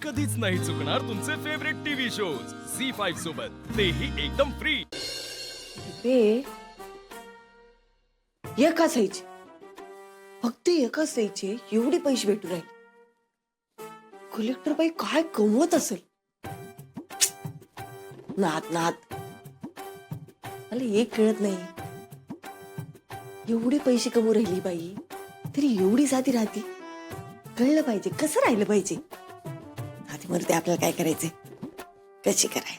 कधीच नाही चुकणार तुमचे फेवरेट टीव्ही शोज झी5 सोबत, तेही एकदम फ्री. एका साईजचे, फक्त एका साईजचे एवढे पैसे भेटू राहिले. कलेक्टर बाई काय कमवत असेल. नात नात मला एक कळत नाही, एवढे पैसे कमवू राहिली बाई तरी एवढी साधी राहते. कळलं पाहिजे कसं राहिलं पाहिजे. आधी मरते आपल्याला काय करायचंय कशी कराय.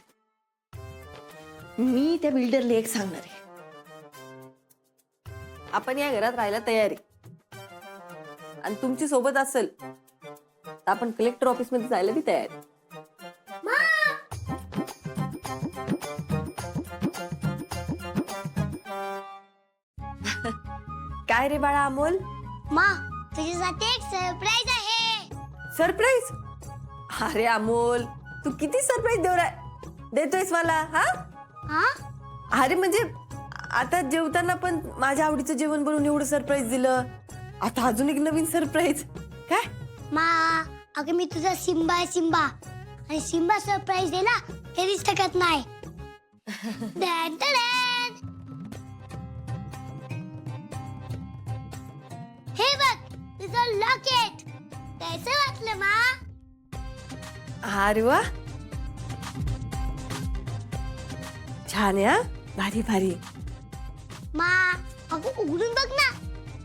मी त्या बिल्डरला एक सांगणार आहे, आपण या घरात राहायला तयार आहे आणि तुमची सोबत असेल तर आपण कलेक्टर ऑफिस मध्ये जायला बी तयार आहे. काय रे बाळा अमोल, मा तुझ्यासाठी एक सरप्राईज आहे. सरप्राईज? अरे अमोल तू किती सरप्राईज देतोयस मला. हा हा अरे म्हणजे आता जेवताना पण माझ्या आवडीचं जेवण बनवून एवढं सरप्राईज दिलं, आता अजून एक नवीन सरप्राईज काय. मा अगं मी तुझा सिम्बा आहे सिम्बा, आणि सिम्बा सरप्राईज दे ना कधीच टाकत नाही. Dan dan. हे बघ तुझं लॉकेट. कैसे वाटलं मा? अरे वा छान आहे. हा भारी भारी. मा अगं उघडून बघ ना,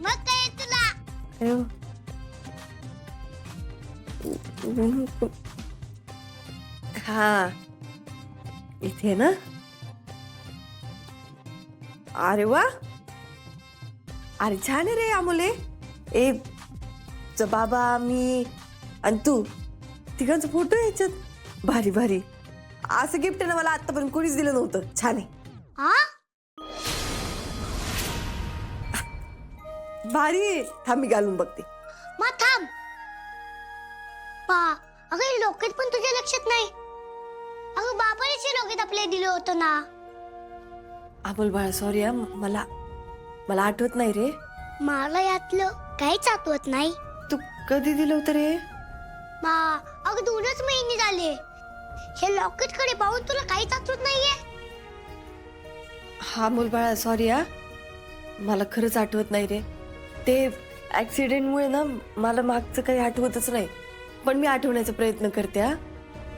मग काय आहे तुला. अरे वा. हा इथे ना. अरे वा अरे छान आहे रे अमोले. ए बाबा मी आणि तू तिघांचा फोटो याच्यात. भारी भारी. असं गिफ्ट ना मला आतापर्यंत कोणीच दिलं नव्हतं. छान आहे. हा भारी. थांब मी घालून बघते. मा थांब. पा अगं हे लॉकेट पण तुझ्या लक्षात नाही. अगं बाबानेच हे लॉकेट आपल्याला दिलं होतं ना. अमोल बाळा सॉरी हा, मला मला आठवत नाही रे. मला यातलं काहीच आठवत नाही. तू कधी दिलं होतं रे. मा अगं 2च महिने झाले. हे लॉकेट कडे पाहून तुला काहीच आठवत नाहीये. हा अमोल बाळा सॉरी हा, मला खरंच आठवत नाही रे. ते ऍक्सिडेंटमुळे ना मला मागचं काही आठवतच नाही, पण मी आठवण्याचा प्रयत्न करते. हा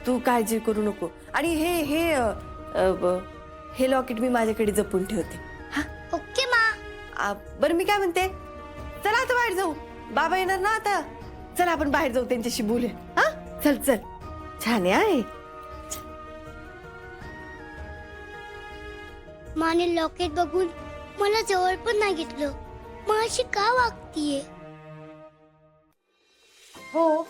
तू काळजी करू नको. आणि हे हे हे लॉकेट मी माझ्याकडे जपून ठेवते. हा ओके मा. बरं मी काय म्हणते, चला आता बाहेर जाऊ. बाबा येणार ना आता. चल आपण बाहेर जाऊ त्यांच्याशी बोलूया. हा चल चल. छान आहे. माने लॉकेट बघून मला जवळ पण नाही घेतलं. मग अशी का वागतीये. हो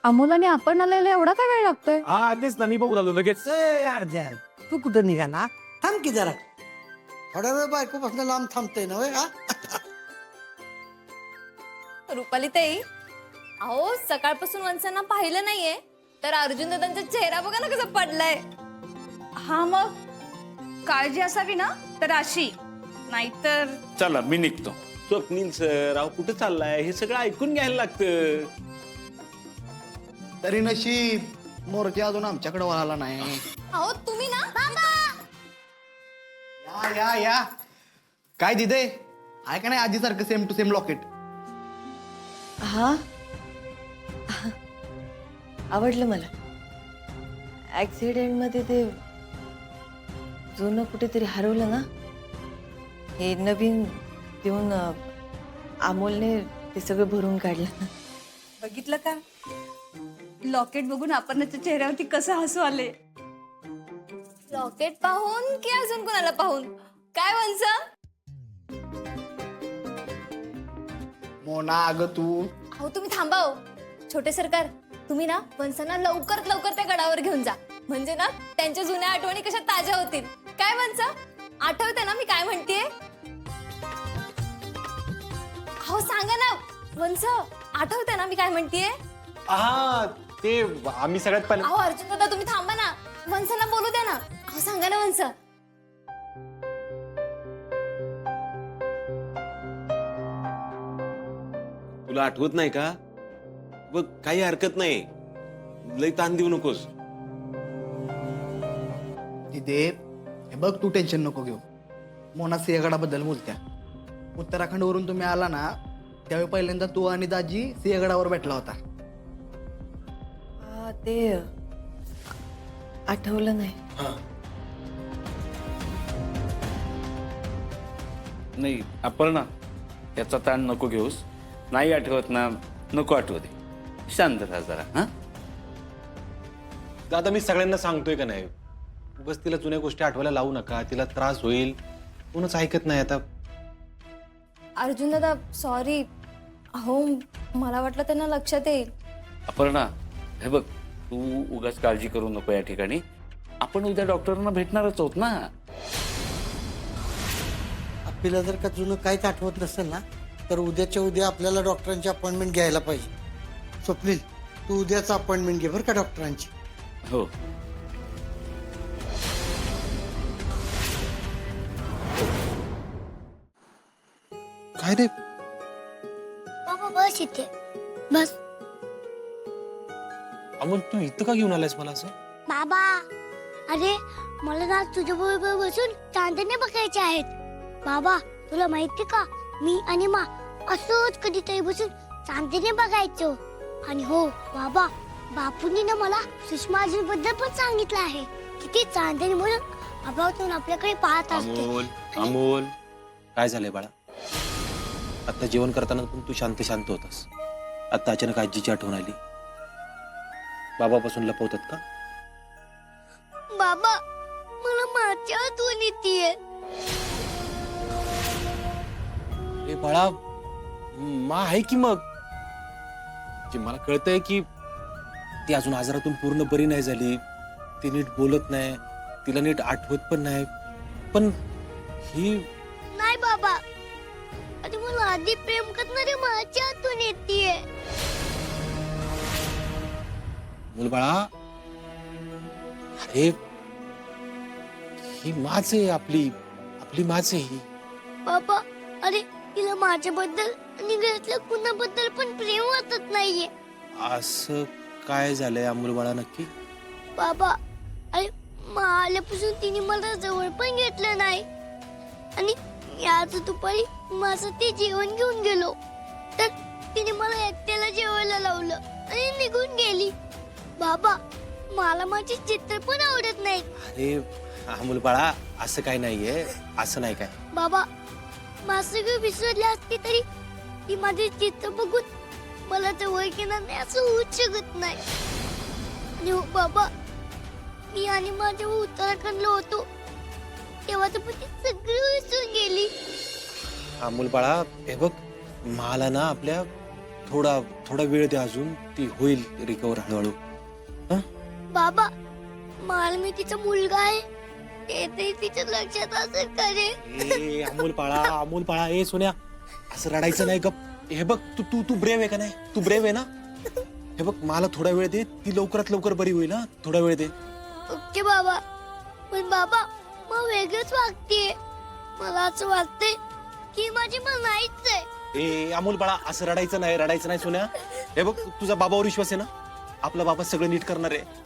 अमोलाने आपण आलेला एवढा काय वेळ लागतोय. हा तेच ना मी बघू लागलो लगेच. अर्ध्यान तू कुठं निघाला. थांब की जरा. थोड्या वेळ बायकोपासून लांब थांबते ना. हा रुपाली ताई, अहो सकाळपासून वंसांना पाहिलं नाहीये तर अर्जुन दादांचा चेहरा बघा ना कसा पडलाय. हा मग काळजी असावी ना तर अशी, नाहीतर. चला मी निघतो. स्वप्नील सर अहो कुठे चाललाय हे सगळं ऐकून घ्यायला लागतं. तरी नशीब मोरची अजून आमच्याकडे वळाला नाही. अहो तुम्ही ना या या या. काय दिदे आहे का नाही आधीसारखं सेम टू सेम लॉकेट. हा आवडलं मला. ऍक्सिडेंट मध्ये ते जुनं कुठेतरी हरवलं ना, हे नवीन देऊन अमोलने ते सगळं भरून काढलं. बघितलं का लॉकेट बघून आपणच्या चेहऱ्यावरती कसं हसू आले. लॉकेट पाहून की अजून कोणाला पाहून. काय वंस. मोना अगं तू. अहो तुम्ही थांबा हो. छोटे सरकार तुम्ही ना वंसांना लवकरात लवकर त्या गडावर घेऊन जा, म्हणजे ना त्यांच्या जुन्या आठवणी कशा ताज्या होतील. काय वंस आठवते ना मी काय म्हणतेय. अहो सांगा ना वंस, आठवते ना मी काय म्हणतेय. हा ते आम्ही सगळ्यात पहिले. अहो अर्जुन दादा तुम्ही थांबा ना, वंसाला बोलू द्या ना. अहो सांगा ना वंस. तुला आठवत नाही का. बघ काही हरकत नाही. लई ताण देऊ नकोस. दिदे हे बघ, तू टेन्शन नको घेऊ. मोना सिंहगडाबद्दल बोलत्या. उत्तराखंडवरून तुम्ही आला ना, त्यावेळी पहिल्यांदा तू आणि दाजी सिंहगडावर भेटला होता. ते आठवलं नाही. नाही अपर्णा, याचा ताण नको घेऊस. नाही आठवत ना, नको आठवू दे. शांत राहा जरा. हा दादा, मी सगळ्यांना सांगतोय का नाही, बस तिला जुन्या गोष्टी आठवायला लावू नका, तिला त्रास होईल. कोणच ऐकत नाही आता. अर्जुन दादा सॉरी. हो मला वाटलं त्यांना लक्षात येईल. अपर्णा, हे बघ, तू उगाच काळजी करू नको या ठिकाणी. आपण उद्या डॉक्टरांना भेटणारच आहोत ना. आपल्याला जर का जुनं काहीच आठवत नसेल ना, तर उद्याच्या उद्या आपल्याला डॉक्टरांची अपॉइंटमेंट घ्यायला पाहिजे. स्वप्नील, तू उद्याच अपॉइंटमेंट घे बरं का डॉक्टरांची. हो. काय रे? बाबा बस इथे बस. अमोल, तू इथं का घेऊन आलायस मला असं? बाबा अरे मला ना तुझ्या बरोबर बसून चांदणे बघायचे आहेत. बाबा तुला माहिती का, मी आणि मा असंच कधीतरी बसून चांदणे बघायचो. आणि हो बाबा, बापूंनी ना मला सुषमा बद्दल पण सांगितलं आहे की ती चांदणी म्हणून अभावातून आपल्याकडे पाहत असते. अमोल, अमोल, काय झालंय बाळा? आता जेवण करताना पण तू शांत शांत होतास. आता अचानक आजीची आठवण आली. बाबापासून लपवतात का? बाबा मला माझ्या आठवण येतीये. ए बाळा, मा आहे की मग. जे मला कळतंय की ती अजून आजारातून पूर्ण बरी नाही झाली. ती नीट बोलत नाही, तिला नीट आठवत पण नाही. पण ही नाही बाबा, अरे मला आधी प्रेम करणारी माझ्या आठवण येतीये. मुलबाळा, अरे ही माच आहे, आपली आपली माच आहे ही. बाबा अरे तिला माझ्याबद्दल आणि घरातल्या कुणाबद्दल पण प्रेम वाटत नाहीये. असं काय झालंय अमोल बाळा नक्की? बाबा अरे आल्यापासून तिने मला जवळ पण घेतलं नाही. आणि आज दुपारी माझं ते जेवण घेऊन गेलो तर तिने मला एकट्याला जेवायला लावलं आणि निघून गेली. बाबा मला माझे चित्र पण आवडत नाही. अरे अमोल बाळा, असं काय नाहीये, असं नाही काय. बाबा माझं सगळं विसरले असते तरी ती माझे चित्र बघून मला जवळ घेणार नाही असं होऊच शकत नाही. आणि हो बाबा, मी आणि माझ्या उत्तराखंडला होतो तेव्हा तर पण ती सगळी विसरून गेली. अमोल बाळा, हे बघ, मला ना आपल्या थोडा थोडा वेळ दे, अजून ती होईल रिकवर हळूहळू. बाबा मला मी तिचा मुलगा आहे ते तरी तिच्या लक्षात असेल का रे? ए अमोल बाळा, अमोल बाळा, ए सोन्या, असं रडायचं नाही. गप. हे बघ, तू तू तू ब्रेव आहे का नाही? तू ब्रेव आहे ना? हे बघ, मला थोडा वेळ दे, ती लवकरात लवकर बरी होईल. हा, थोडा वेळ दे. ओके बाबा. पण बाबा मग वेगळंच वागतेय. मला असं वाटतंय की माझी मला नाहीच आहे. ए अमोल बाळा, असं रडायचं नाही, रडायचं नाही सोन्या. हे बघ, तुझा बाबावर विश्वास आहे ना? आपला बाबा सगळं नीट करणार आहे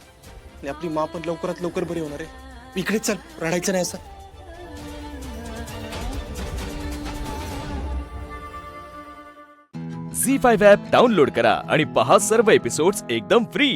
आणि आपली मा पण लवकरात लवकर बरी होणार आहे. इकडेच चल, रडायचं नाही असं. झी5 ॲप डाउनलोड करा आणि पहा सर्व एपिसोड्स एकदम फ्री.